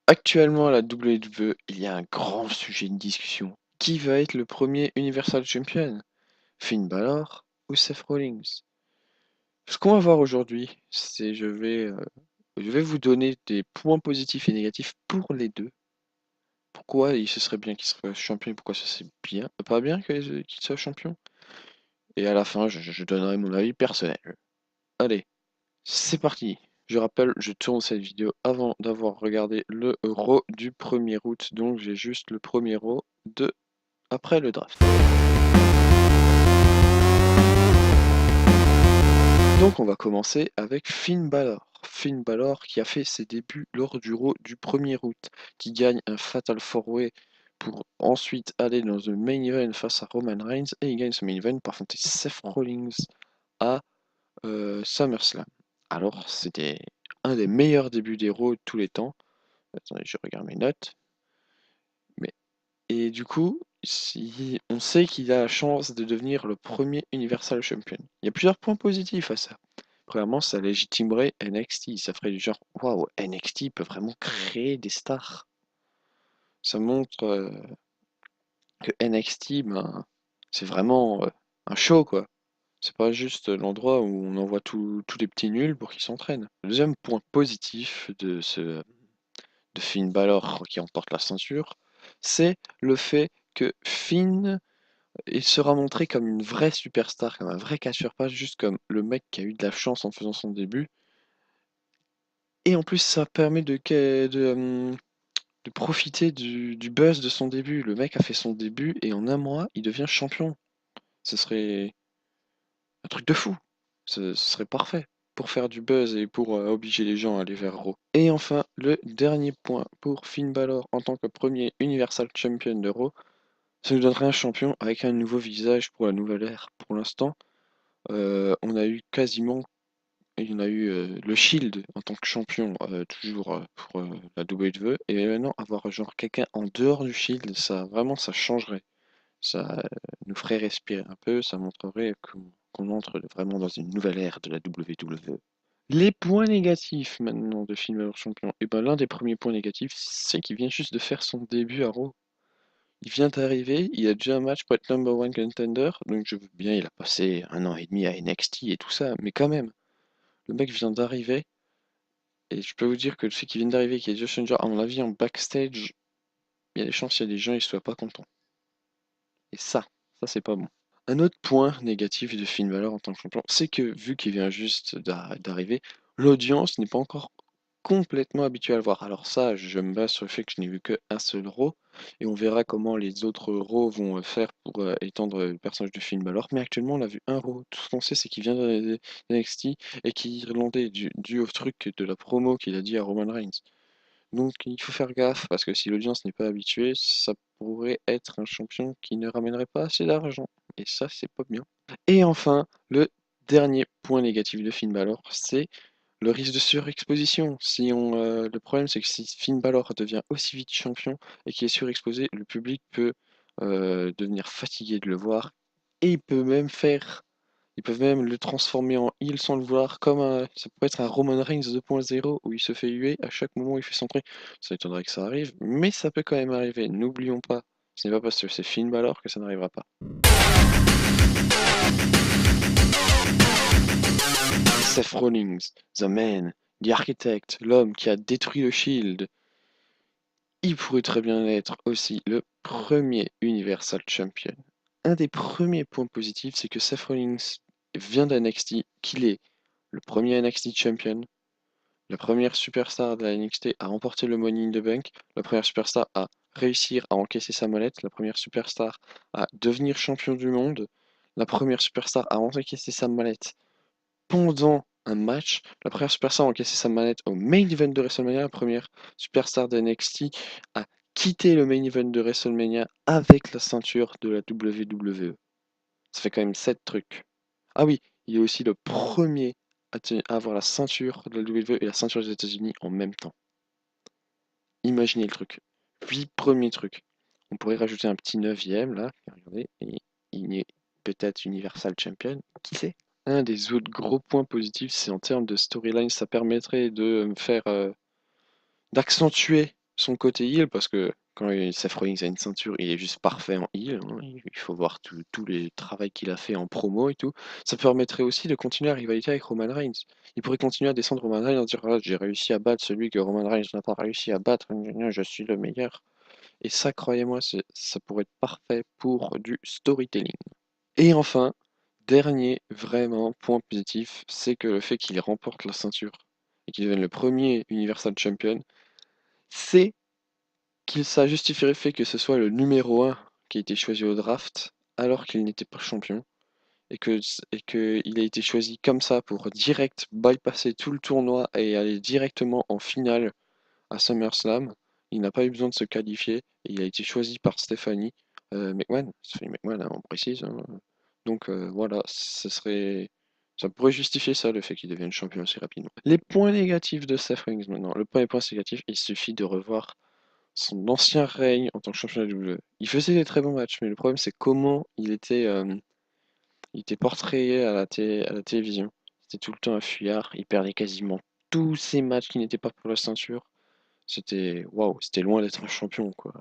Actuellement, à la WWE, il y a un grand sujet de discussion. Qui va être le premier Universal Champion? Finn Balor ou Seth Rollins? Ce qu'on va voir aujourd'hui, c'est je vais vous donner des points positifs et négatifs pour les deux. Pourquoi ce serait bien qu'il soit champion et pourquoi ça c'est bien, pas bien qu'il soit champion. Et à la fin, je donnerai mon avis personnel. Allez, c'est parti. Je rappelle, je tourne cette vidéo avant d'avoir regardé le Raw du 1er août, donc j'ai juste le premier Raw de après le draft. Donc on va commencer avec Finn Balor. Finn Balor qui a fait ses débuts lors du Raw du 1er août, qui gagne un Fatal 4-Way pour ensuite aller dans le main event face à Roman Reigns et il gagne ce main event pour affronter Seth Rollins à SummerSlam. Alors c'était un des meilleurs débuts des Raw de tous les temps. Attendez, je regarde mes notes. Mais... Et du coup, si on sait qu'il a la chance de devenir le premier Universal Champion. Il y a plusieurs points positifs à ça. Premièrement, ça légitimerait NXT. Ça ferait du genre, waouh, NXT peut vraiment créer des stars. Ça montre que NXT, ben, c'est vraiment un show, quoi. C'est pas juste l'endroit où on envoie tous les petits nuls pour qu'ils s'entraînent. Le deuxième point positif de Finn Balor qui emporte la ceinture, c'est le fait que Finn il sera montré comme une vraie superstar, comme un vrai catcheur, pas juste comme le mec qui a eu de la chance en faisant son début. Et en plus, ça permet de profiter du buzz de son début. Le mec a fait son début et en un mois, il devient champion. Ce serait un truc de fou. Ce serait parfait pour faire du buzz et pour obliger les gens à aller vers Raw. Et enfin, le dernier point pour Finn Balor en tant que premier Universal Champion de Raw, ça nous donnerait un champion avec un nouveau visage pour la nouvelle ère. Pour l'instant, on a eu quasiment il y en a eu le Shield en tant que champion, toujours pour la WWE, et maintenant avoir genre quelqu'un en dehors du Shield, ça vraiment ça changerait. Ça nous ferait respirer un peu, ça montrerait qu'on entre vraiment dans une nouvelle ère de la WWE. Les points négatifs maintenant de Finn Balor champion, et ben l'un des premiers points négatifs, c'est qu'il vient juste de faire son début à Raw. Il vient d'arriver, il a déjà un match pour être number one contender, donc je veux bien, il a passé un an et demi à NXT et tout ça, mais quand même, le mec vient d'arriver, et je peux vous dire que le fait qu'il vienne d'arriver, qu'il y ait Josh Challenger, à mon avis, en backstage, il y a des chances qu'il y a des gens qui soient pas contents. Et ça c'est pas bon. Un autre point négatif de Finn Balor en tant que champion, c'est que vu qu'il vient juste d'arriver, l'audience n'est pas encore complètement habituée à le voir. Alors ça, je me base sur le fait que je n'ai vu qu'un seul Raw, et on verra comment les autres Raw vont faire pour étendre le personnage de Finn Balor. Mais actuellement, on a vu un Raw. Tout ce qu'on sait, c'est qu'il vient de NXT et qu'il est irlandais dû au truc de la promo qu'il a dit à Roman Reigns. Donc il faut faire gaffe parce que si l'audience n'est pas habituée, ça pourrait être un champion qui ne ramènerait pas assez d'argent. Et ça, c'est pas bien. Et enfin, le dernier point négatif de Finn Balor, c'est le risque de surexposition. Le problème, c'est que si Finn Balor devient aussi vite champion et qu'il est surexposé, le public peut devenir fatigué de le voir et ils peuvent même le transformer en heel sans le vouloir, ça peut être un Roman Reigns 2.0 où il se fait huer à chaque moment où il fait son truc. Ça étonnerait que ça arrive, mais ça peut quand même arriver. N'oublions pas, ce n'est pas parce que c'est Finn Balor que ça n'arrivera pas. Seth Rollins, The Man, The Architect, l'homme qui a détruit le Shield, il pourrait très bien être aussi le premier Universal Champion. Un des premiers points positifs, c'est que Seth Rollins vient d'NXT, qu'il est le premier NXT Champion, la première superstar de la NXT à remporter le Money in the Bank, la première superstar à réussir à encaisser sa mallette, la première superstar à devenir champion du monde, la première superstar à encaisser sa mallette pendant un match, la première superstar à encaisser sa mallette au main event de WrestleMania, la première superstar de NXT à quitter le main event de WrestleMania avec la ceinture de la WWE. Ça fait quand même 7 trucs. Ah oui, il est aussi le premier à avoir la ceinture de la WWE et la ceinture des États-Unis en même temps. Imaginez le truc. 8 premiers trucs. On pourrait rajouter un petit neuvième là, regardez, et il est peut-être Universal Champion, qui sait? Un des autres gros points positifs, c'est en termes de storyline, ça permettrait de d'accentuer son côté heel, parce que quand Seth Rollins a une ceinture, il est juste parfait en heel, hein. Il faut voir tous les travaux qu'il a fait en promo et tout. Ça permettrait aussi de continuer la rivalité avec Roman Reigns. Il pourrait continuer à descendre Roman Reigns en dire ah, j'ai réussi à battre celui que Roman Reigns n'a pas réussi à battre, gna gna, je suis le meilleur. Et ça, croyez-moi, ça pourrait être parfait pour du storytelling. Et enfin, dernier vraiment point positif, c'est que le fait qu'il remporte la ceinture et qu'il devienne le premier Universal Champion, c'est ça justifierait le fait que ce soit le numéro 1 qui a été choisi au draft alors qu'il n'était pas champion et que il a été choisi comme ça pour direct bypasser tout le tournoi et aller directement en finale à SummerSlam. Il n'a pas eu besoin de se qualifier et il a été choisi par Stephanie McMahon, hein, on précise, hein. Donc voilà, ça pourrait justifier ça, le fait qu'il devienne champion assez rapidement. Les points négatifs de Seth Rollins maintenant. Le premier point négatif, il suffit de revoir son ancien règne en tant que champion de la WWE. Il faisait des très bons matchs, mais le problème c'est comment il était portrayé à la télévision. C'était tout le temps un fuyard, il perdait quasiment tous ses matchs qui n'étaient pas pour la ceinture. C'était waouh, c'était loin d'être un champion, quoi.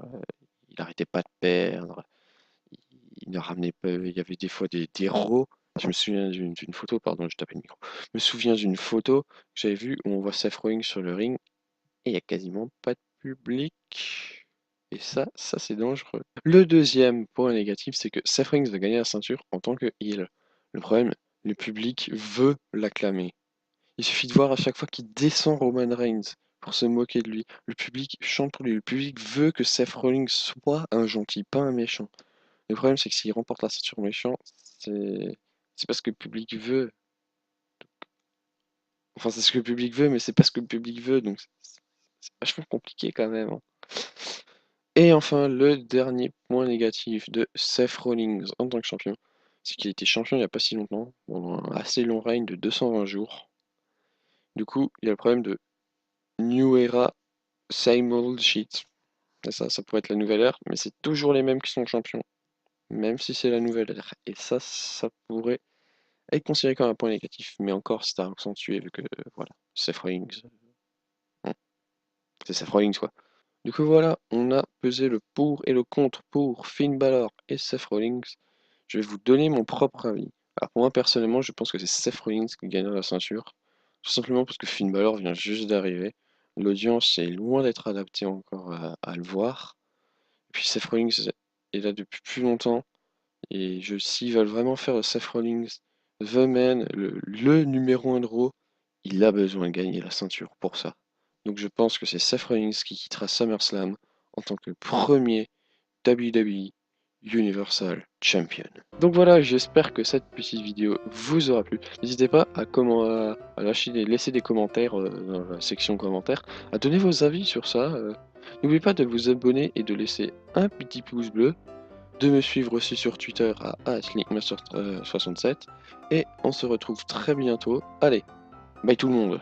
Il arrêtait pas de perdre, il ne ramenait pas, il y avait des fois des raws. Je me souviens d'une photo, pardon, je tapais le micro. Je me souviens d'une photo que j'avais vue où on voit Seth Rollins sur le ring et il y a quasiment pas de public. Et ça c'est dangereux. Le deuxième point négatif, c'est que Seth Rollins va gagner la ceinture en tant que heel. Le problème, le public veut l'acclamer. Il suffit de voir à chaque fois qu'il descend Roman Reigns pour se moquer de lui. Le public chante pour lui. Le public veut que Seth Rollins soit un gentil, pas un méchant. Le problème, c'est que s'il remporte la ceinture méchant, c'est c'est parce que le public veut. Enfin, c'est ce que le public veut, mais c'est pas ce que le public veut, donc c'est vachement compliqué quand même, hein. Et enfin, le dernier point négatif de Seth Rollins en tant que champion, c'est qu'il a été champion il n'y a pas si longtemps, pendant un assez long règne de 220 jours. Du coup, il y a le problème de New Era, same old shit. Et ça pourrait être la nouvelle ère, mais c'est toujours les mêmes qui sont champions, même si c'est la nouvelle ère. Et ça pourrait être considéré comme un point négatif, mais encore c'est à accentuer vu que, voilà, Seth Rollins, bon, c'est Seth Rollins quoi. Du coup voilà, on a pesé le pour et le contre pour Finn Balor et Seth Rollins. Je vais vous donner mon propre avis. Alors pour moi personnellement, je pense que c'est Seth Rollins qui gagnera la ceinture. Tout simplement parce que Finn Balor vient juste d'arriver. L'audience est loin d'être adaptée encore à le voir. Et puis Seth Rollins est là depuis plus longtemps. Et s'ils veulent vraiment faire de Seth Rollins The Man, le numéro 1 de Raw, il a besoin de gagner la ceinture pour ça. Donc je pense que c'est Seth Rollins qui quittera SummerSlam en tant que premier WWE Universal Champion. Donc voilà, j'espère que cette petite vidéo vous aura plu. N'hésitez pas à laisser des commentaires dans la section commentaires, à donner vos avis sur ça. N'oubliez pas de vous abonner et de laisser un petit pouce bleu, de me suivre aussi sur Twitter à @linkmaster67 et on se retrouve très bientôt. Allez, bye tout le monde.